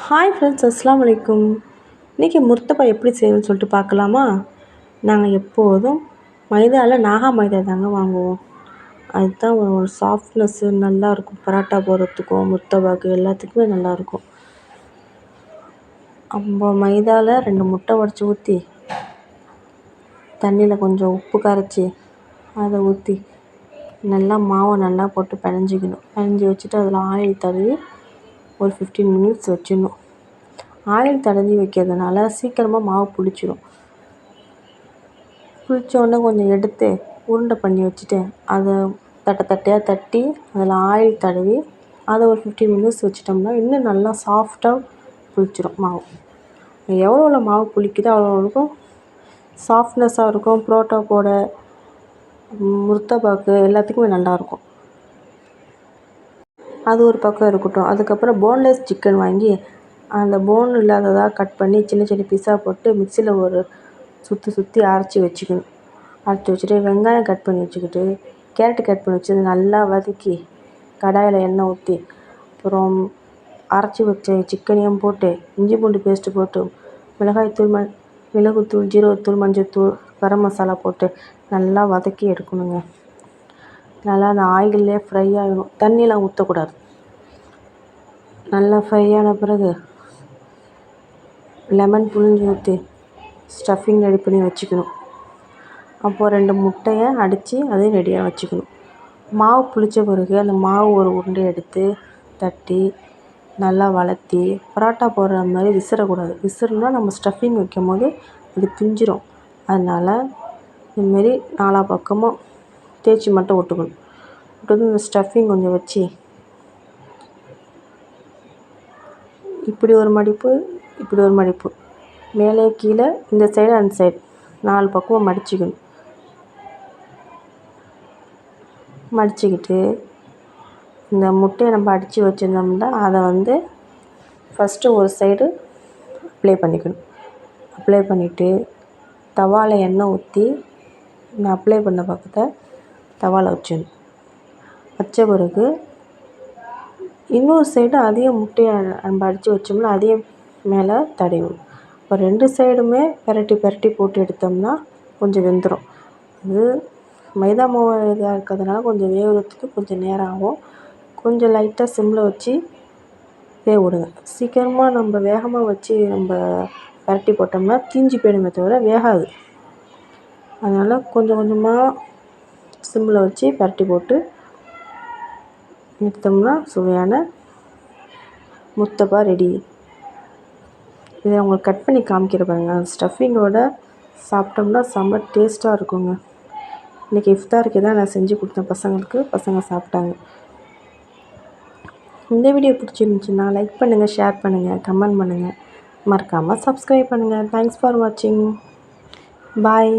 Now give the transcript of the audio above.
Hi friends, அஸ்ஸலாமு அலைக்கும். இன்றைக்கி முர்த்தபா எப்படி செய்யணும்னு சொல்லிட்டு பார்க்கலாமா? நாங்கள் எப்போதும் மைதாவில் நாகா மைதா தாங்க வாங்குவோம். அதுதான் ஒரு சாஃப்ட்னஸ்ஸு நல்லாயிருக்கும். பரோட்டா போடுறதுக்கும் முர்த்தபாக்கு எல்லாத்துக்குமே நல்லாயிருக்கும். நம்ம மைதாவில் 2 முட்டை உடச்சி ஊற்றி தண்ணியில் கொஞ்சம் உப்பு கரைச்சி அதை ஊற்றி நல்லா மாவை நல்லா போட்டு பிணைஞ்சி வச்சுட்டு அதில் ஆயில் தடவி ஒரு 15 மினிட்ஸ் வச்சிடணும். ஆயில் தடவி வைக்கிறதுனால சீக்கிரமாக மாவு புளிச்சிடும். புளித்தோடனே கொஞ்சம் எடுத்து உருண்டை பண்ணி வச்சுட்டு அதை தட்டையாக தட்டி அதில் ஆயில் தடவி அதை ஒரு 15 மினிட்ஸ் வச்சிட்டோம்னா இன்னும் நல்லா சாஃப்டாக புளிச்சிடும் மாவு. எவ்வளோ மாவு புளிக்குதோ அவ்வளோக்கும் சாஃப்ட்னஸாக இருக்கும். புரோட்டா போட, முர்த்தபாக்கு எல்லாத்துக்குமே நல்லாயிருக்கும். அது ஒரு பக்கம் இருக்கட்டும். அதுக்கப்புறம் போன்லெஸ் சிக்கன் வாங்கி அந்த போன் இல்லாததாக கட் பண்ணி சின்ன சின்ன பீஸாக போட்டு மிக்சியில் ஒரு சுற்றி அரைச்சி வச்சுக்கணும். அரைச்சி வச்சுட்டு வெங்காயம் கட் பண்ணி வச்சுக்கிட்டு கேரட்டு கட் பண்ணி வச்சு நல்லா வதக்கி கடாயில் எண்ணெய் ஊற்றி அப்புறம் அரைச்சி வச்ச சிக்கனையும் போட்டு இஞ்சி பூண்டு பேஸ்ட்டு போட்டு மிளகாய்த்தூள், மிளகுத்தூள், ஜீரகத்தூள், மஞ்சள்தூள், கரம் மசாலா போட்டு நல்லா வதக்கி எடுக்கணுங்க. நல்லா அந்த ஆயிலே ஃப்ரை ஆகணும். தண்ணியெலாம் ஊற்றக்கூடாது. நல்லா ஃப்ரை ஆன பிறகு லெமன் புழிஞ்சு ஊற்றி ஸ்டஃபிங் ரெடி பண்ணி வச்சுக்கணும். அப்போது 2 முட்டையை அடித்து அதையும் ரெடியாக வச்சுக்கணும். மாவு புளித்த பிறகு அந்த மாவு ஒரு உருண்டை எடுத்து தட்டி நல்லா வளர்த்தி பரோட்டா போடுற மாதிரி விசிறக்கூடாது. விசிறுனா நம்ம ஸ்டஃபிங் வைக்கும் போது அது பிஞ்சிரும். அதனால் இதுமாரி 4 பக்கமும் தேய்ச்சி மட்டும் விட்டுக்கணும். இந்த ஸ்டஃபிங் கொஞ்சம் வச்சு இப்படி ஒரு மடிப்பு, இப்படி ஒரு மடிப்பு, மேலே கீழே இந்த சைடு அந்த சைடு 4 பக்கமும் மடிச்சுக்கிட்டு இந்த முட்டையை நம்ம அடித்து வச்சுருந்தோம்னா அதை ஃபஸ்ட்டு ஒரு சைடு அப்ளை பண்ணிவிட்டு தவாவில் எண்ணெய் ஊற்றி இந்த அப்ளை பண்ண பக்கத்தை தவாவில் வச்சிடணும். வச்ச பிறகு இன்னொரு சைடு அதையும் முட்டையை நம்ம அடித்து வச்சோம்னா அதையும் மேலே தடவிடணும். இப்போ 2 சைடுமே பெரட்டி போட்டு எடுத்தோம்னா கொஞ்சம் வெந்துடும். அது மைதா மாவு இதாக இருக்கிறதுனால கொஞ்சம் வேகிறதுக்கு கொஞ்சம் நேரம் ஆகும். கொஞ்சம் லைட்டாக சிம்மில் வச்சு வேக விடுங்க. சீக்கிரமாக நம்ம வேகமாக வச்சு நம்ம பெரட்டி போட்டோம்னா தீஞ்சு போயிடுமே தவிர வேகாது. அதனால் கொஞ்சம் கொஞ்சமாக சிம்மில் வச்சு பெரட்டி போட்டு எடுத்தோம்னா சுவையான முர்த்தபா ரெடி. இதை உங்களுக்கு கட் பண்ணி காமிக்கிற பாருங்க. ஸ்டஃபிங்கோடு சாப்பிட்டோம்னா செம்ம டேஸ்ட்டாக இருக்குங்க. இன்றைக்கி இஃப்தாருக்கு தான் நான் செஞ்சு கொடுத்தேன் பசங்களுக்கு. பசங்க சாப்பிட்டாங்க. இந்த வீடியோ பிடிச்சிருந்துச்சின்னா லைக் பண்ணுங்கள், ஷேர் பண்ணுங்கள், கமெண்ட் பண்ணுங்கள். மறக்காமல் சப்ஸ்கிரைப் பண்ணுங்கள். தேங்க்ஸ் ஃபார் வாட்சிங். பாய்.